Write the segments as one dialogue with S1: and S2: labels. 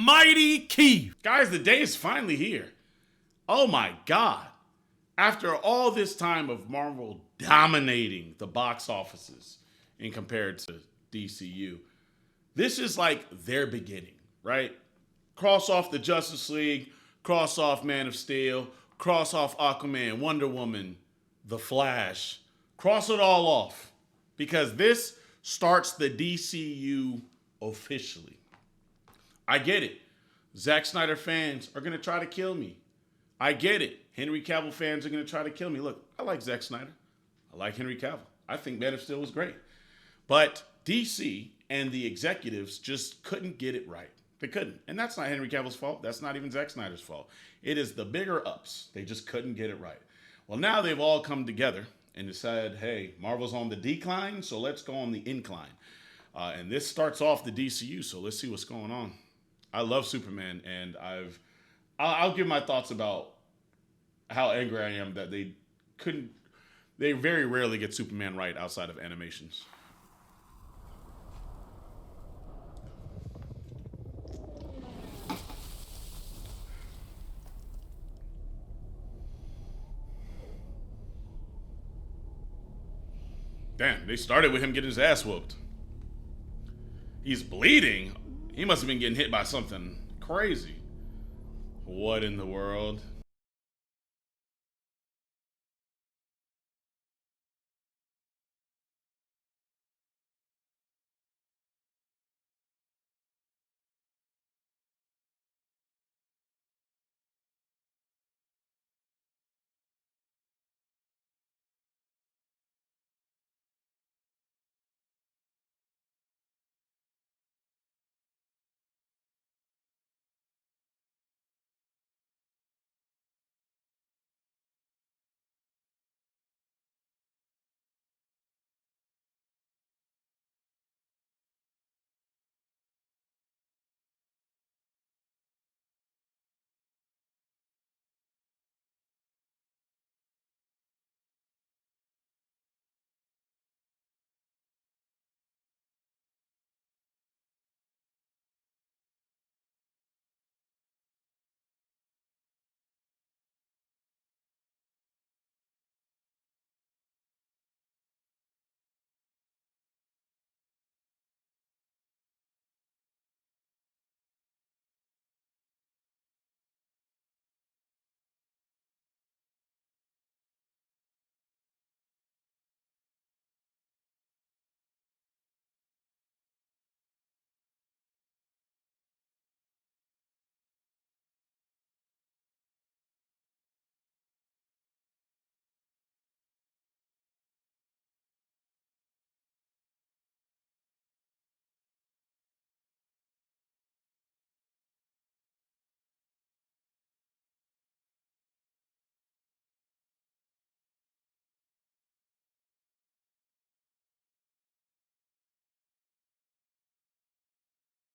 S1: mighty Keith.
S2: Guys, the day is finally here. Oh my God. After all this time of Marvel dominating the box offices in compared to DCU, this is like their beginning, right? Cross off the Justice League, cross off Man of Steel, cross off Aquaman, Wonder Woman, The Flash. Cross it all off because this starts the DCU officially. I get it. Zack Snyder fans are going to try to kill me. I get it. Henry Cavill fans are going to try to kill me. Look, I like Zack Snyder. I like Henry Cavill. I think Man of Steel was great. But DC and the executives just couldn't get it right. They couldn't. And that's not Henry Cavill's fault. That's not even Zack Snyder's fault. It is the bigger ups. They just couldn't get it right. Well, now they've all come together and decided, hey, Marvel's on the decline, so let's go on the incline. And this starts off the DCU, so let's see what's going on. I love Superman, and I'll give my thoughts about how angry I am that they very rarely get Superman right outside of animations. Damn, they started with him getting his ass whooped. He's bleeding. He must have been getting hit by something crazy. What in the world?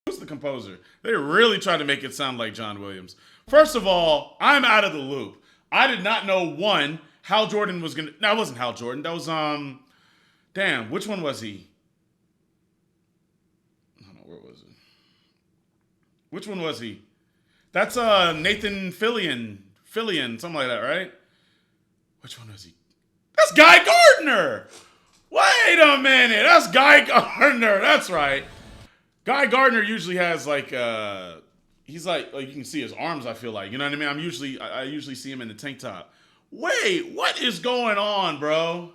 S2: Who's the composer? They really tried to make it sound like John Williams. First of all, I'm out of the loop. I did not know one Hal Jordan was gonna. No, it wasn't Hal Jordan. That was damn. Which one was he? I don't know, where was it? Which one was he? That's Nathan Fillion, something like that, right? Which one was he? That's Guy Gardner. Wait a minute, that's Guy Gardner. That's right. Guy Gardner usually has like he's like you can see his arms. I feel like, you know what I mean. I usually see him in the tank top. Wait, what is going on, bro?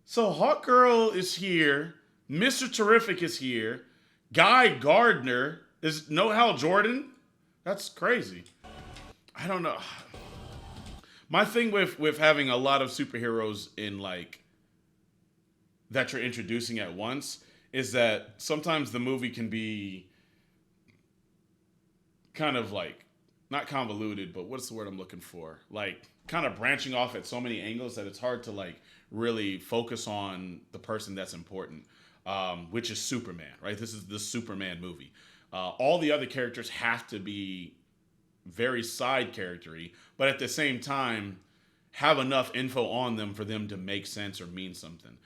S2: So Hawkgirl is here. Mr. Terrific is here. Guy Gardner is no Hal Jordan. That's crazy. I don't know. My thing with having a lot of superheroes in like that you're introducing at once is that sometimes the movie can be kind of like not convoluted, but what's the word I'm looking for? Like kind of branching off at so many angles that it's hard to like really focus on the person that's important, which is Superman, right? This is the Superman movie. All the other characters have to be very side charactery, but at the same time have enough info on them for them to make sense or mean something.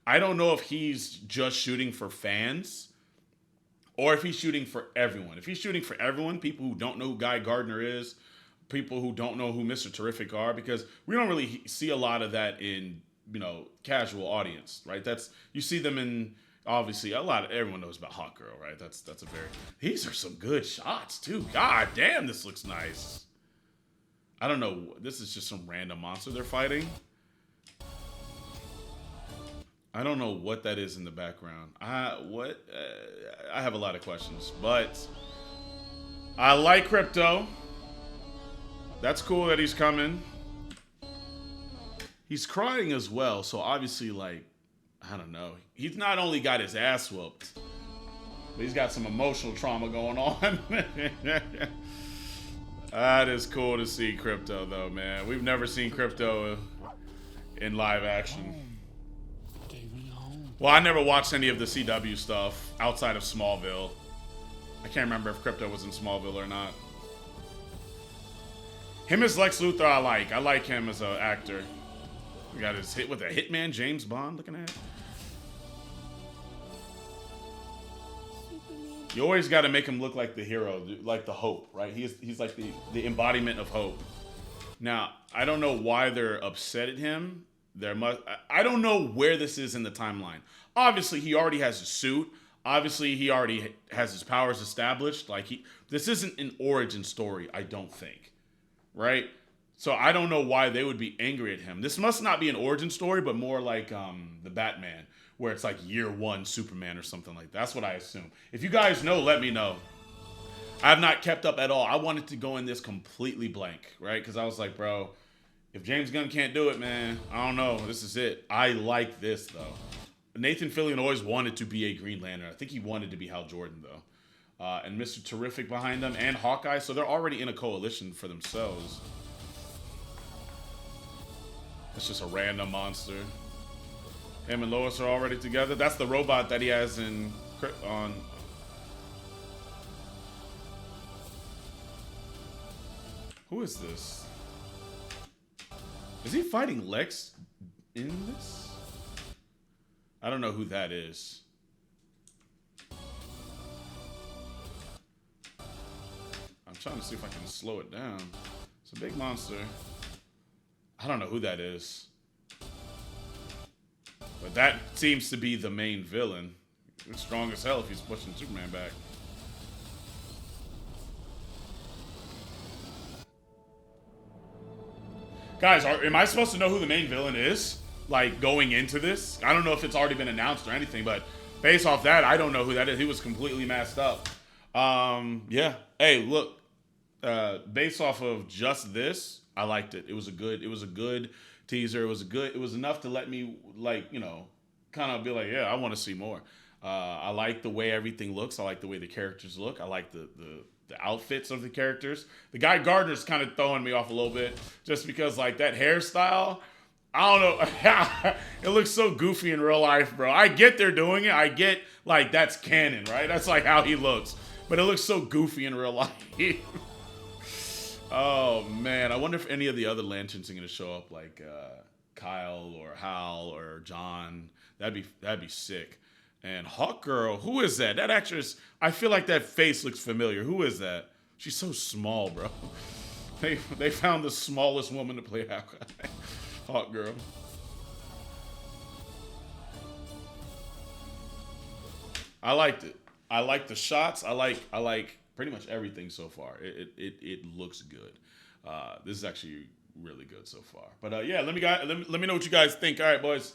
S2: I don't know if he's just shooting for fans or if he's shooting for everyone. If he's shooting for everyone, people who don't know who Guy Gardner is, people who don't know who Mr. Terrific are, because we don't really see a lot of that in, casual audience, right? That's, you see them in, obviously everyone knows about Hot Girl, right? That's a very, these are some good shots too. God damn, this looks nice. I don't know, this is just some random monster they're fighting. I don't know what that is in the background. I have a lot of questions, but I like Krypto. That's cool that he's coming. He's crying as well, so obviously, like, I don't know. He's not only got his ass whooped, but he's got some emotional trauma going on. That is cool to see Krypto, though, man. We've never seen Krypto in live action. Well, I never watched any of the CW stuff outside of Smallville. I can't remember if Krypto was in Smallville or not. Him as Lex Luthor, I like. I like him as an actor. We got his hit with a hitman, James Bond, looking at. You always got to make him look like the hero, like the hope, right? He's like the embodiment of hope. Now, I don't know why they're upset at him. I don't know where this is in the timeline. Obviously, he already has a suit. Obviously, he already has his powers established. This isn't an origin story, I don't think. Right? So I don't know why they would be angry at him. This must not be an origin story, but more like the Batman, where it's like year one Superman or something like that. That's what I assume. If you guys know, let me know. I have not kept up at all. I wanted to go in this completely blank, right? Because I was like, bro, if James Gunn can't do it, man, I don't know. This is it. I like this, though. Nathan Fillion always wanted to be a Green Lantern. I think he wanted to be Hal Jordan, though. And Mr. Terrific behind them, and Hawkeye. So they're already in a coalition for themselves. It's just a random monster. Him and Lois are already together. That's the robot that he has on. Who is this? Is he fighting Lex in this? I don't know who that is. I'm trying to see if I can slow it down. It's a big monster. I don't know who that is. But that seems to be the main villain. It's strong as hell if he's pushing Superman back. Guys, am I supposed to know who the main villain is? Like, going into this? I don't know if it's already been announced or anything, but based off that, I don't know who that is. He was completely masked up. Yeah. Hey, look. Based off of just this, I liked it. It was a good teaser. It was enough to let me, like, kind of be like, yeah, I want to see more. I like the way everything looks. I like the way the characters look. I like the outfits of the characters. The Guy Gardner's kind of throwing me off a little bit just because, like, that hairstyle, I don't know. It looks so goofy in real life, bro. I get they're doing it. I get, like, that's canon, right? That's, like, how he looks. But it looks so goofy in real life. Oh, man. I wonder if any of the other Lanterns are going to show up, like Kyle or Hal or John. That'd be sick. And Hawk Girl, who is that? That actress, I feel like that face looks familiar. Who is that? She's so small, bro. They found the smallest woman to play Hawk Girl. I liked it. I like the shots. I like pretty much everything so far. It looks good. This is actually really good so far. But yeah, let me know what you guys think. All right, boys.